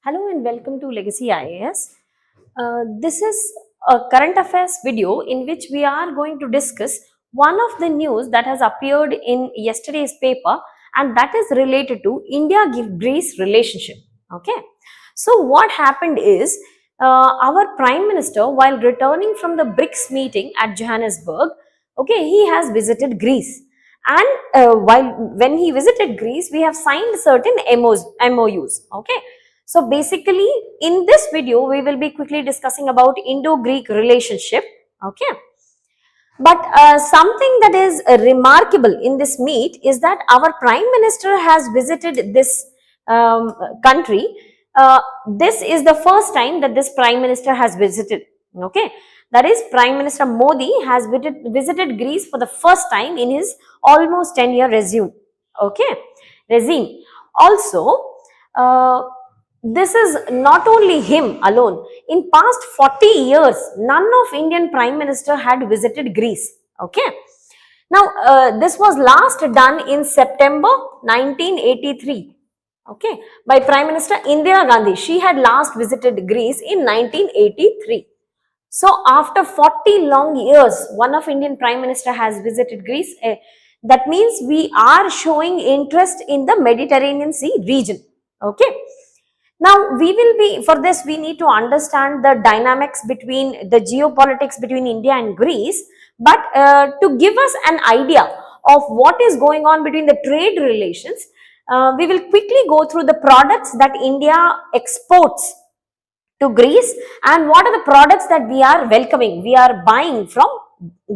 Hello and welcome to Legacy IAS. This is a current affairs video in which we are going to discuss one of the news that has appeared in yesterday's paper, and that is related to India-Greece relationship. Okay. So what happened is our Prime Minister, while returning from the BRICS meeting at Johannesburg, okay, he has visited Greece. And when he visited Greece, we have signed certain MOUs. Okay. So basically, in this video, we will be quickly discussing about Indo-Greek relationship. Okay. But something that is remarkable in this meet is that our Prime Minister has visited this country. This is the first time that this Prime Minister has visited. Okay. That is, Prime Minister Modi has visited Greece for the first time in his almost 10-year regime. Okay. Regime. Also, this is not only him alone. In past 40 years, none of Indian Prime Minister had visited Greece. Okay. Now, this was last done in September 1983. Okay. By Prime Minister Indira Gandhi. She had last visited Greece in 1983. So, after 40 long years, one of Indian Prime Minister has visited Greece. That means we are showing interest in the Mediterranean Sea region. Okay. Now, we will be, for this, we need to understand the dynamics between the geopolitics between India and Greece. But to give us an idea of what is going on between the trade relations, we will quickly go through the products that India exports to Greece and what are the products that we are welcoming, we are buying from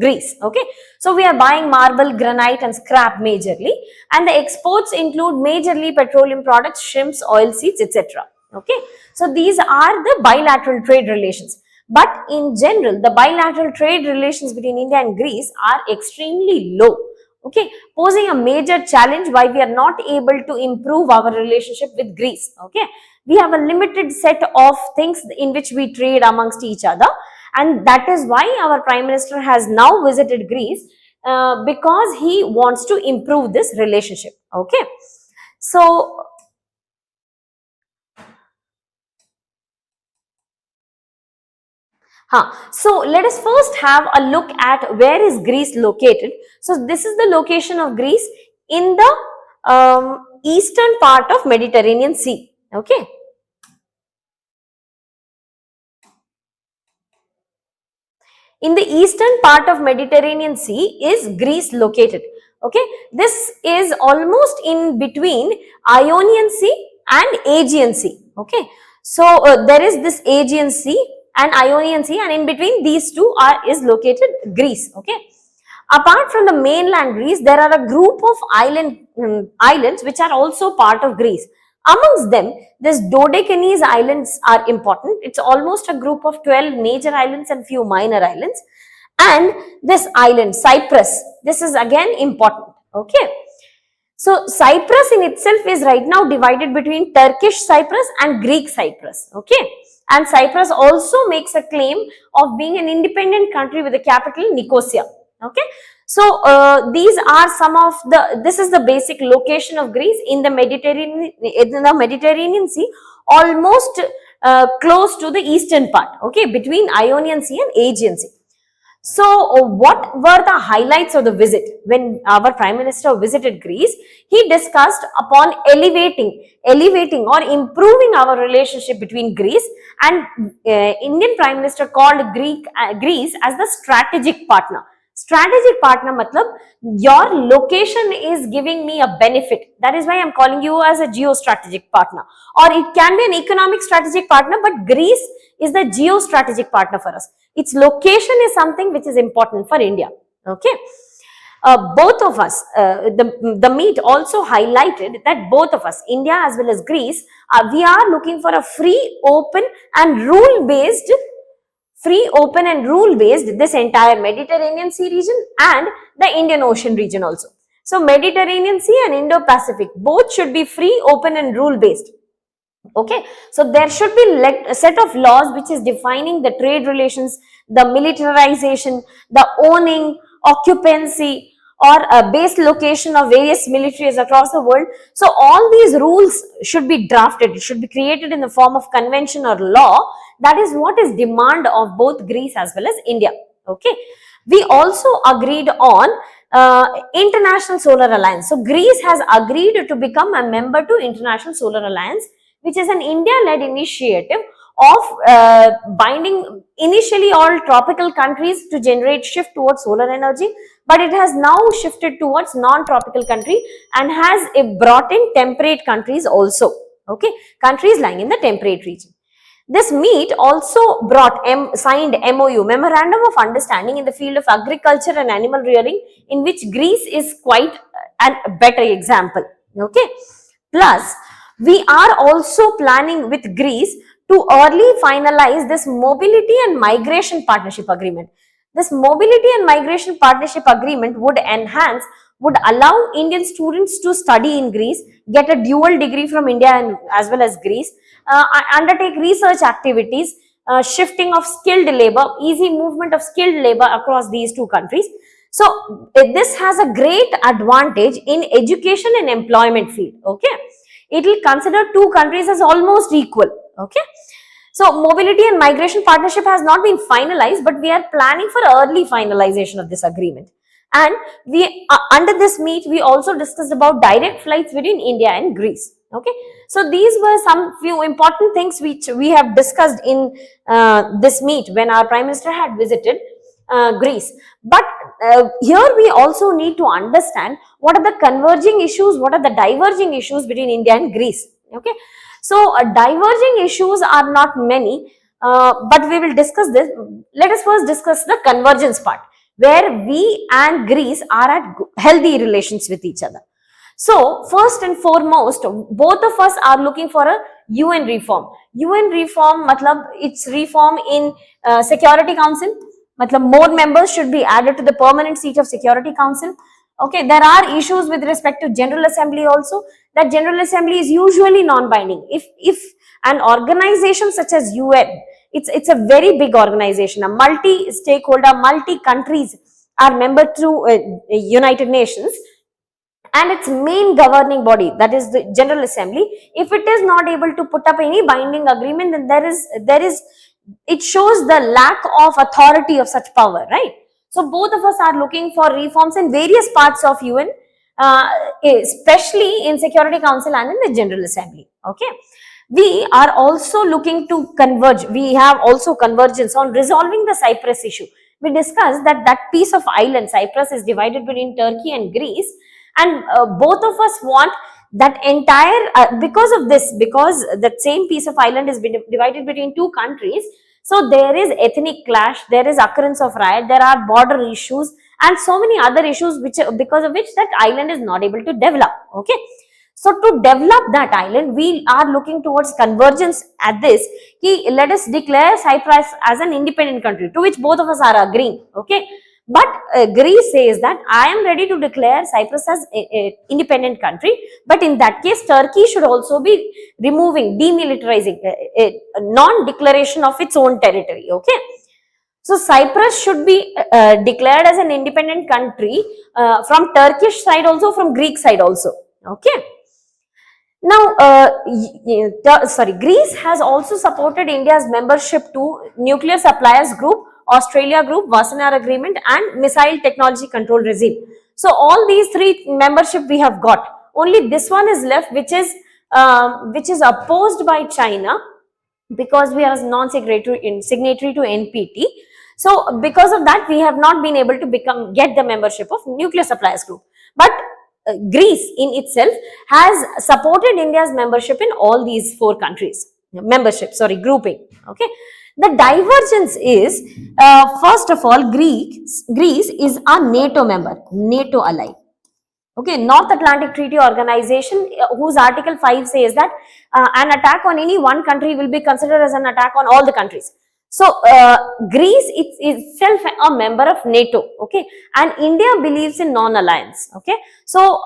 Greece. Okay, so we are buying marble, granite and scrap majorly, and the exports include majorly petroleum products, shrimps, oil seeds, etc. Okay, so these are the bilateral trade relations. But in general, the bilateral trade relations between India and Greece are extremely low. Okay, posing a major challenge why we are not able to improve our relationship with Greece. Okay, we have a limited set of things in which we trade amongst each other, and that is why our Prime Minister has now visited Greece because he wants to improve this relationship. Okay, so so let us first have a look at where is Greece located. So this is the location of Greece in the eastern part of Mediterranean Sea. Okay. In the eastern part of Mediterranean Sea is Greece located. Okay. This is almost in between Ionian Sea and Aegean Sea. Okay. So there is this Aegean Sea and Ionian Sea, and in between these two is located Greece. Okay. Apart from the mainland Greece, there are a group of islands which are also part of Greece. Amongst them, this Dodecanese islands are important. It's almost a group of 12 major islands and few minor islands. And this island, Cyprus, this is again important. Okay. So Cyprus in itself is right now divided between Turkish Cyprus and Greek Cyprus. Okay. And Cyprus also makes a claim of being an independent country with the capital Nicosia. Okay. So these are some of this is the basic location of Greece in the Mediterranean Sea, almost close to the eastern part, okay, between Ionian Sea and Aegean Sea. So what were the highlights of the visit? When our Prime Minister visited Greece, he discussed upon elevating or improving our relationship between Greece, and Indian Prime Minister called Greece as the strategic partner. Strategic partner matlab your location is giving me a benefit. That is why I am calling you as a geostrategic partner, or it can be an economic strategic partner, but Greece is the geostrategic partner for us. Its location is something which is important for India. Okay. Both of us, the meet also highlighted that both of us, India as well as Greece, we are looking for a free, open and rule-based this entire Mediterranean Sea region and the Indian Ocean region also. So Mediterranean Sea and Indo-Pacific both should be free, open and rule-based. Okay, so there should be a set of laws which is defining the trade relations, the militarization, the owning, occupancy, or a base location of various militaries across the world. So all these rules should be drafted, it should be created in the form of convention or law. That is what is demand of both Greece as well as India. Okay. We also agreed on International Solar Alliance. So Greece has agreed to become a member to International Solar Alliance, which is an India-led initiative of binding initially all tropical countries to generate shift towards solar energy, but it has now shifted towards non-tropical country and has brought in temperate countries also. Okay, countries lying in the temperate region. This meet also brought signed MOU, Memorandum of Understanding, in the field of agriculture and animal rearing, in which Greece is quite a better example. Okay. Plus, we are also planning with Greece to early finalize this mobility and migration partnership agreement. This mobility and migration partnership agreement would allow Indian students to study in Greece, get a dual degree from India and as well as Greece, undertake research activities, shifting of skilled labor, easy movement of skilled labor across these two countries. So this has a great advantage in education and employment field. Okay, it will consider two countries as almost equal. Okay. So mobility and migration partnership has not been finalized, but we are planning for early finalization of this agreement. And we under this meet, we also discussed about direct flights between India and Greece. Okay, so these were some few important things which we have discussed in this meet when our Prime Minister had visited Greece. But here we also need to understand what are the converging issues, what are the diverging issues between India and Greece. Okay, so diverging issues are not many, but we will discuss this. Let us first discuss the convergence part, where we and Greece are at healthy relations with each other. So first and foremost, both of us are looking for a UN reform. UN reform, matlab it's reform in Security Council. Matlab more members should be added to the permanent seat of Security Council. Okay, there are issues with respect to General Assembly also. That General Assembly is usually non-binding. If an organization such as UN, it's a very big organization, a multi-stakeholder, multi-countries are member to United Nations, and its main governing body, that is the General Assembly, if it is not able to put up any binding agreement, then it shows the lack of authority of such power, right? So both of us are looking for reforms in various parts of UN, especially in Security Council and in the General Assembly. Okay, we are also looking to converge. We have also convergence on resolving the Cyprus issue. We discussed that piece of island, Cyprus, is divided between Turkey and Greece, and both of us want that entire, because that same piece of island is divided between two countries. So there is ethnic clash, there is occurrence of riot, there are border issues and so many other issues because of which that island is not able to develop. Okay, so to develop that island, we are looking towards convergence at this. Let us declare Cyprus as an independent country, to which both of us are agreeing. Okay, but Greece says that I am ready to declare Cyprus as an independent country, but in that case, Turkey should also be removing, demilitarizing, a non-declaration of its own territory. Okay, so Cyprus should be declared as an independent country from Turkish side also, from Greek side also. Okay. Now, Greece has also supported India's membership to Nuclear Suppliers Group, Australia Group, Wassenaar Agreement and Missile Technology Control Regime. So, all these three membership we have got. Only this one is left, which is opposed by China, because we are signatory to NPT. So, because of that, we have not been able to get the membership of Nuclear Suppliers Group. But Greece in itself has supported India's membership in all these four countries. Grouping. Okay. The divergence is, first of all, Greece is a NATO member, NATO ally. Okay, North Atlantic Treaty Organization, whose Article 5 says that an attack on any one country will be considered as an attack on all the countries. So, Greece is itself a member of NATO, okay, and India believes in non-alliance, okay. So,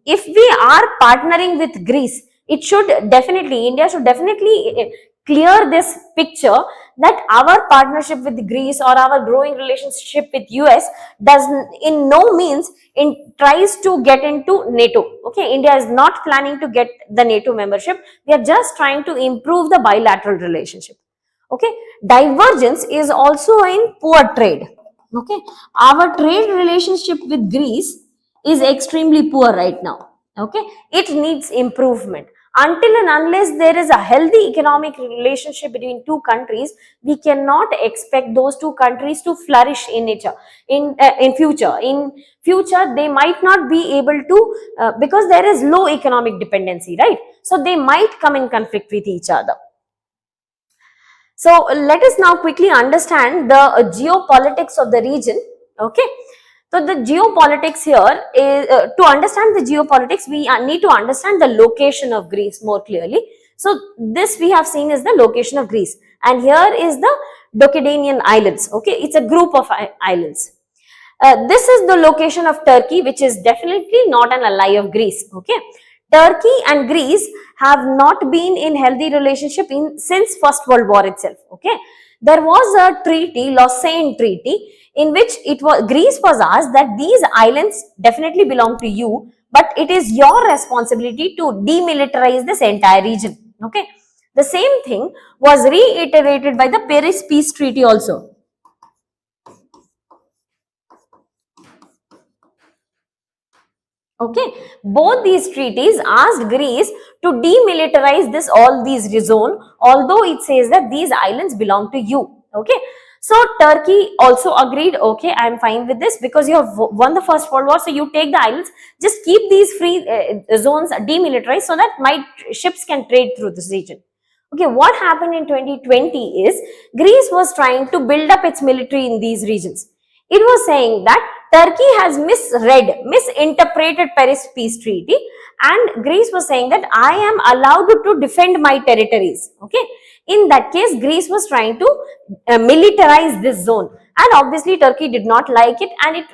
if we are partnering with Greece, India should definitely clear this picture that our partnership with Greece or our growing relationship with US does in no means tries to get into NATO. Okay, India is not planning to get the NATO membership. We are just trying to improve the bilateral relationship. Okay, divergence is also in poor trade. Okay, our trade relationship with Greece is extremely poor right now. Okay, it needs improvement. Until and unless there is a healthy economic relationship between two countries, we cannot expect those two countries to flourish in nature. In future, they might not be able to because there is low economic dependency, right? So they might come in conflict with each other. So let us now quickly understand the geopolitics of the region. Okay. So the geopolitics here is, to understand the geopolitics, we need to understand the location of Greece more clearly. So this we have seen is the location of Greece, and here is the Docadanian Islands. Okay, it's a group of islands. This is the location of Turkey, which is definitely not an ally of Greece. Okay, Turkey and Greece have not been in healthy relationship since First World War itself. Okay, there was a treaty, Lausanne Treaty, in which Greece was asked that these islands definitely belong to you, but it is your responsibility to demilitarize this entire region. Okay, the same thing was reiterated by the Paris Peace Treaty also. Okay, both these treaties asked Greece to demilitarize all these zone, although it says that these islands belong to you. Okay, so Turkey also agreed. Okay, I am fine with this because you have won the First World War, so you take the islands. Just keep these free zones demilitarized so that my ships can trade through this region. Okay, what happened in 2020 is Greece was trying to build up its military in these regions. It was saying that Turkey has misinterpreted Paris Peace Treaty, and Greece was saying that I am allowed to defend my territories. Okay, in that case, Greece was trying to militarize this zone, and obviously Turkey did not like it, and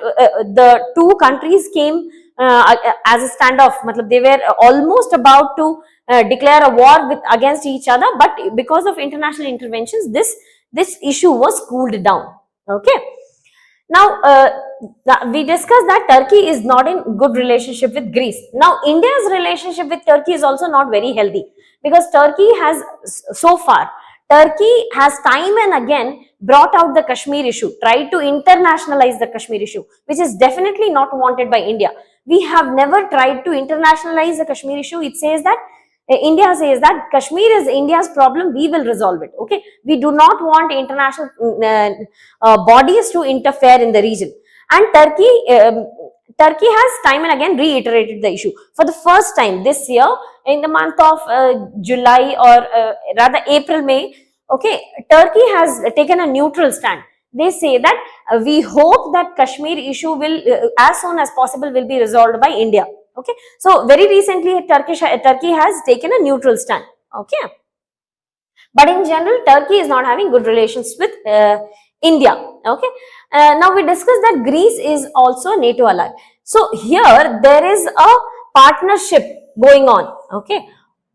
the two countries came as a standoff. They were almost about to declare a war against each other, but because of international interventions, this issue was cooled down. Okay. Now, we discussed that Turkey is not in good relationship with Greece. Now, India's relationship with Turkey is also not very healthy because Turkey has time and again brought out the Kashmir issue, tried to internationalize the Kashmir issue, which is definitely not wanted by India. We have never tried to internationalize the Kashmir issue. It says that India says that Kashmir is India's problem, we will resolve it. Okay, we do not want international bodies to interfere in the region. And Turkey has time and again reiterated the issue. For the first time this year, in the month of July or rather April, May, okay, Turkey has taken a neutral stand. They say that we hope that Kashmir issue will as soon as possible will be resolved by India. Okay, so very recently Turkey has taken a neutral stand. Okay, but in general Turkey is not having good relations with India. Okay, now we discussed that Greece is also a NATO ally. So here there is a partnership going on. Okay,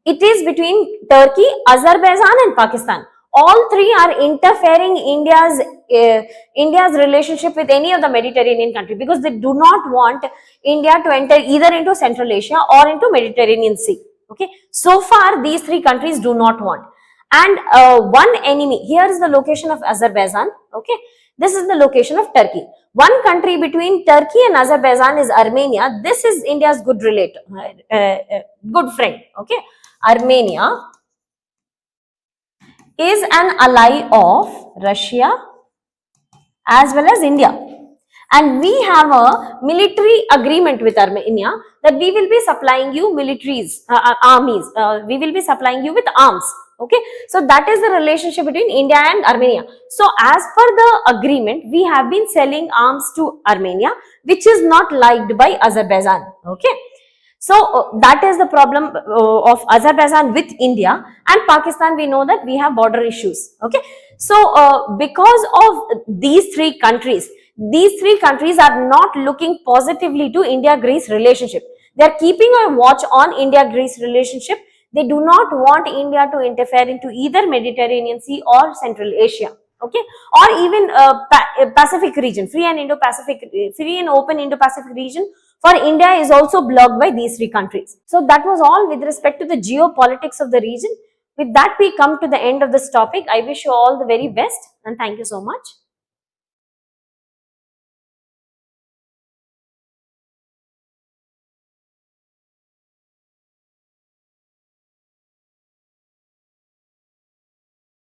it is between Turkey, Azerbaijan and Pakistan. All three are interfering India's relationship with any of the Mediterranean country because they do not want India to enter either into Central Asia or into Mediterranean Sea. Okay, so far these three countries do not want. And one enemy, here is the location of Azerbaijan. Okay, this is the location of Turkey. One country between Turkey and Azerbaijan is Armenia. This is India's good relator, good friend. Okay, Armenia is an ally of Russia as well as India, and we have a military agreement with Armenia that we will be supplying you armies, we will be supplying you with arms. Okay, so that is the relationship between India and Armenia. So as per the agreement, we have been selling arms to Armenia, which is not liked by Azerbaijan. Okay, so that is the problem of Azerbaijan with India. And Pakistan, we know that we have border issues. Okay, so because of these three countries are not looking positively to India-Greece relationship. They are keeping a watch on India-Greece relationship. They do not want India to interfere into either Mediterranean Sea or Central Asia, okay, or even Pacific region, free and open Indo-Pacific region for India is also blocked by these three countries. So that was all with respect to the geopolitics of the region. With that, we come to the end of this topic. I wish you all the very best and thank you so much.